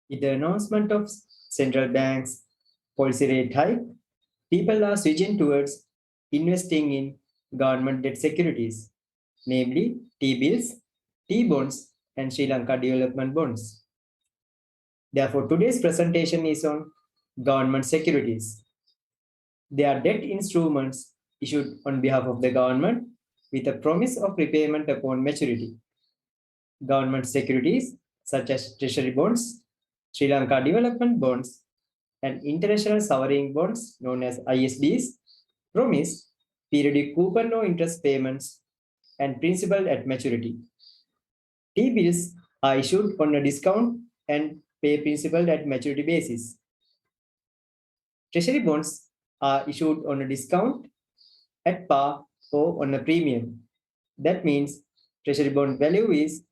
With the announcement of central banks' policy rate hike, people are switching towards investing in government debt securities, namely T-bills, T-bonds, and Sri Lanka development bonds. Therefore, today's presentation is on government securities. They are debt instruments issued on behalf of the government with a promise of repayment upon maturity. Government securities such as Treasury bonds, Sri Lanka development bonds, and international sovereign bonds known as ISBs promise periodic coupon or interest payments and principal at maturity. T-bills are issued on a discount and pay principal at maturity basis. Treasury bonds are issued on a discount at par or on a premium. That means treasury bond value is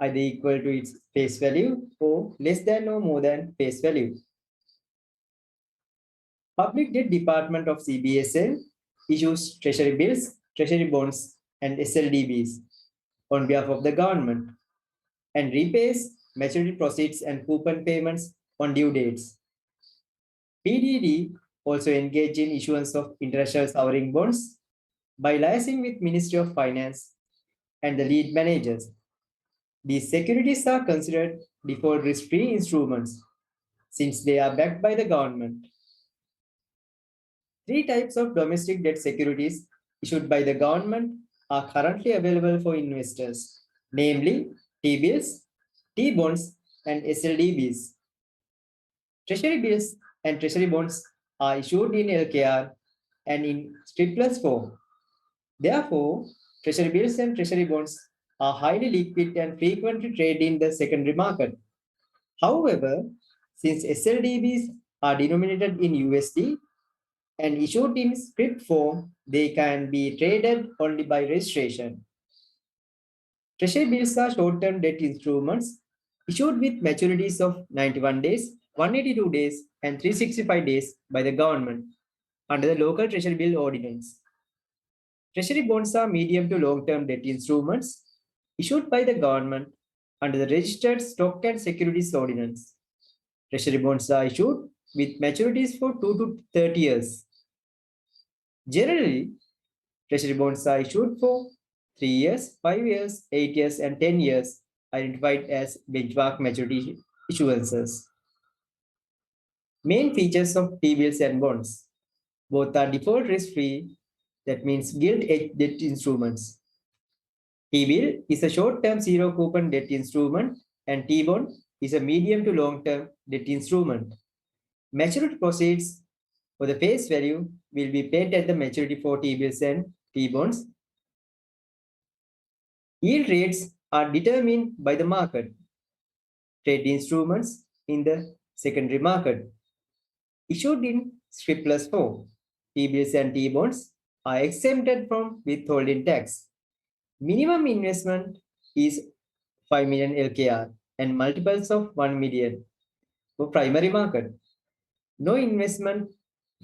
either equal to its face value or less than or more than face value. Public Debt Department of CBSL issues treasury bills, treasury bonds, and Sldbs on behalf of the government and repays maturity proceeds and coupon payments on due dates. PDD also engage in issuance of international sovereign bonds by liaising with Ministry of Finance and the lead managers. These securities are considered default risk-free instruments since they are backed by the government. Three types of domestic debt securities issued by the government are currently available for investors, namely T-bills, T-bonds, and Sldbs. Treasury bills and treasury bonds are issued in LKR and in Sldbs form. Therefore, treasury bills and treasury bonds are highly liquid and frequently traded in the secondary market. However, since Sldbs are denominated in USD and issued in script form, they can be traded only by registration. Treasury bills are short-term debt instruments issued with maturities of 91 days, 182 days, and 365 days by the government under the local treasury bill ordinance. Treasury bonds are medium to long-term debt instruments issued by the government under the Registered Stock and Securities Ordinance. Treasury bonds are issued with maturities for 2 to 30 years. Generally, treasury bonds are issued for 3 years, 5 years, 8 years, and 10 years, identified as benchmark maturity issuances. Main features of T-bills and bonds. Both are default risk-free, that means gilt-edged debt instruments. T-bill is a short-term zero coupon debt instrument and T-bond is a medium to long-term debt instrument. Maturity proceeds for the face value will be paid at the maturity for T-bills and T-bonds. Yield rates are determined by the market. Trade instruments in the secondary market. Issued in Sldbs form, T-bills and T-bonds are exempted from withholding tax. Minimum investment is 5 million LKR and multiples of 1 million for primary market. No investment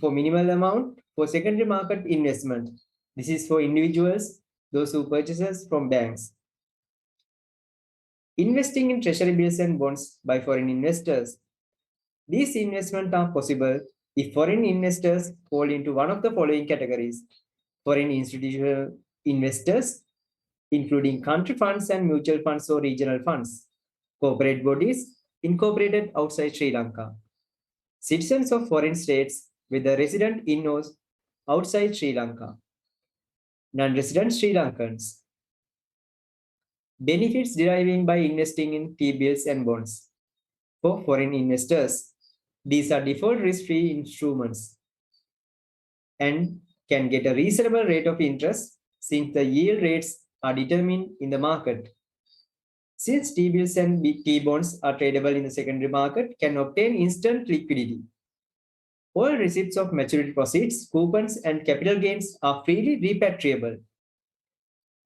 for minimal amount for secondary market investment. This is for individuals, those who purchases from banks. Investing in treasury bills and bonds by foreign investors. These investments are possible if foreign investors fall into one of the following categories. Foreign institutional investors, including country funds and mutual funds or regional funds. Corporate bodies incorporated outside Sri Lanka. Citizens of foreign states with a resident in or outside Sri Lanka. Non-resident Sri Lankans. Benefits deriving by investing in T-bills and bonds. For foreign investors, these are default risk-free instruments and can get a reasonable rate of interest since the yield rates are determined in the market. Since T-bills and T-bonds are tradable in the secondary market, can obtain instant liquidity. All receipts of maturity proceeds, coupons, and capital gains are freely repatriable.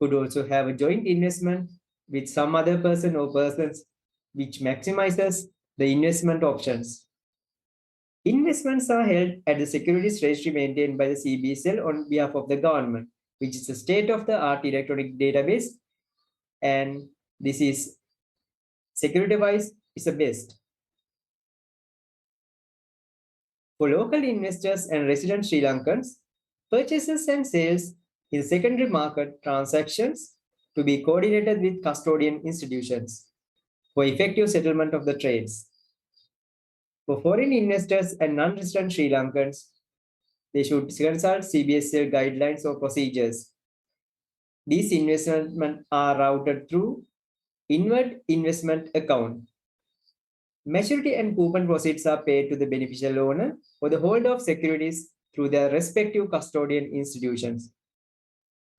Could also have a joint investment with some other person or persons which maximizes the investment options. Investments are held at the securities registry maintained by the CBSL on behalf of the government, which is a state-of-the-art electronic database, and this is security-wise is the best. For local investors and resident Sri Lankans, purchases and sales in secondary market transactions to be coordinated with custodian institutions for effective settlement of the trades. For foreign investors and non-resident Sri Lankans, they should consult CBSL guidelines or procedures. These investments are routed through inward investment account. Maturity and coupon proceeds are paid to the beneficial owner or the holder of securities through their respective custodian institutions.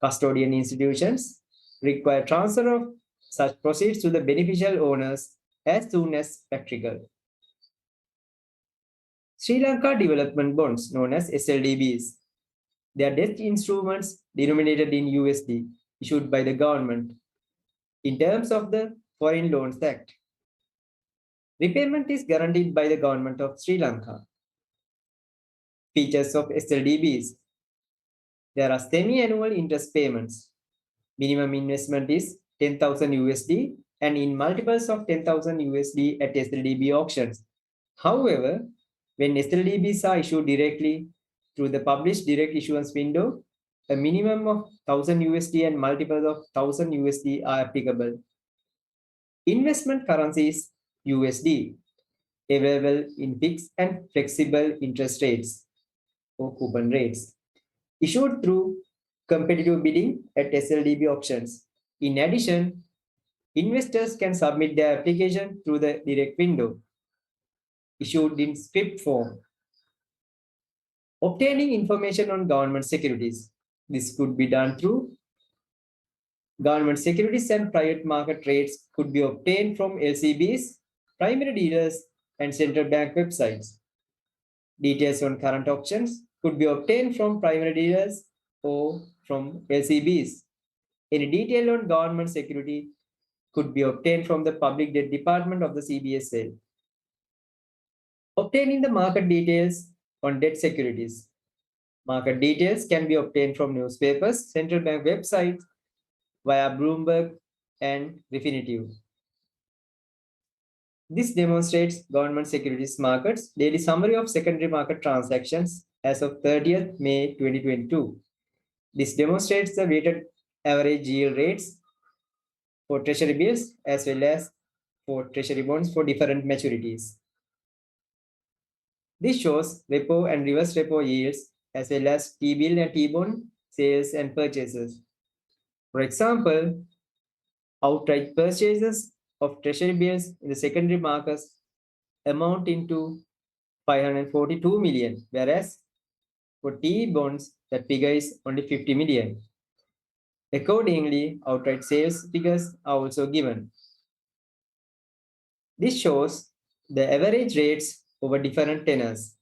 Custodian institutions require transfer of such proceeds to the beneficial owners as soon as practical. Sri Lanka Development Bonds, known as Sldbs, they are debt instruments denominated in USD issued by the government in terms of the Foreign Loans Act. Repayment is guaranteed by the government of Sri Lanka. Features of Sldbs. There are semi-annual interest payments. Minimum investment is 10,000 USD and in multiples of 10,000 USD at Sldb auctions. However, when Sldbs are issued directly through the published direct issuance window, a minimum of 1000 USD and multiples of 1000 USD are applicable. Investment currency is USD, available in fixed and flexible interest rates or coupon rates, issued through competitive bidding at Sldb auctions. In addition, investors can submit their application through the direct window, issued in script form. Obtaining information on government securities. This could be done through government securities and private market rates could be obtained from LCBs, primary dealers, and central bank websites. Details on current auctions could be obtained from primary dealers or from LCBs. Any detail on government security could be obtained from the Public Debt Department of the CBSL. Obtaining the market details on debt securities. Market details can be obtained from newspapers, central bank websites, via Bloomberg and Refinitiv. This demonstrates government securities markets daily summary of secondary market transactions as of 30th May 2022. This demonstrates the weighted average yield rates for treasury bills as well as for treasury bonds for different maturities. This shows repo and reverse repo yields as well as T-bill and T-bond sales and purchases. For example, outright purchases of treasury bills in the secondary markets amounting to 542 million, whereas for T bonds, that figure is only 50 million. Accordingly, outright sales figures are also given. This shows the average rates over different tenors.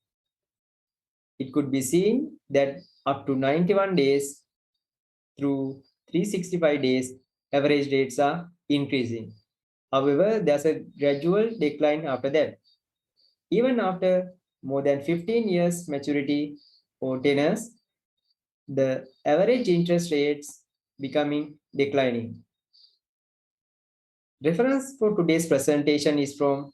It could be seen that up to 91 days through 365 days, average rates are increasing. However, there's a gradual decline after that. Even after more than 15 years maturity or tenors, the average interest rates becoming declining. Reference for today's presentation is from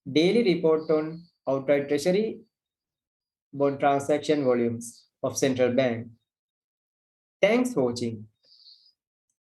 Daily Report on Outright Treasury Bond Transaction Volumes of Central Bank. Thanks for watching.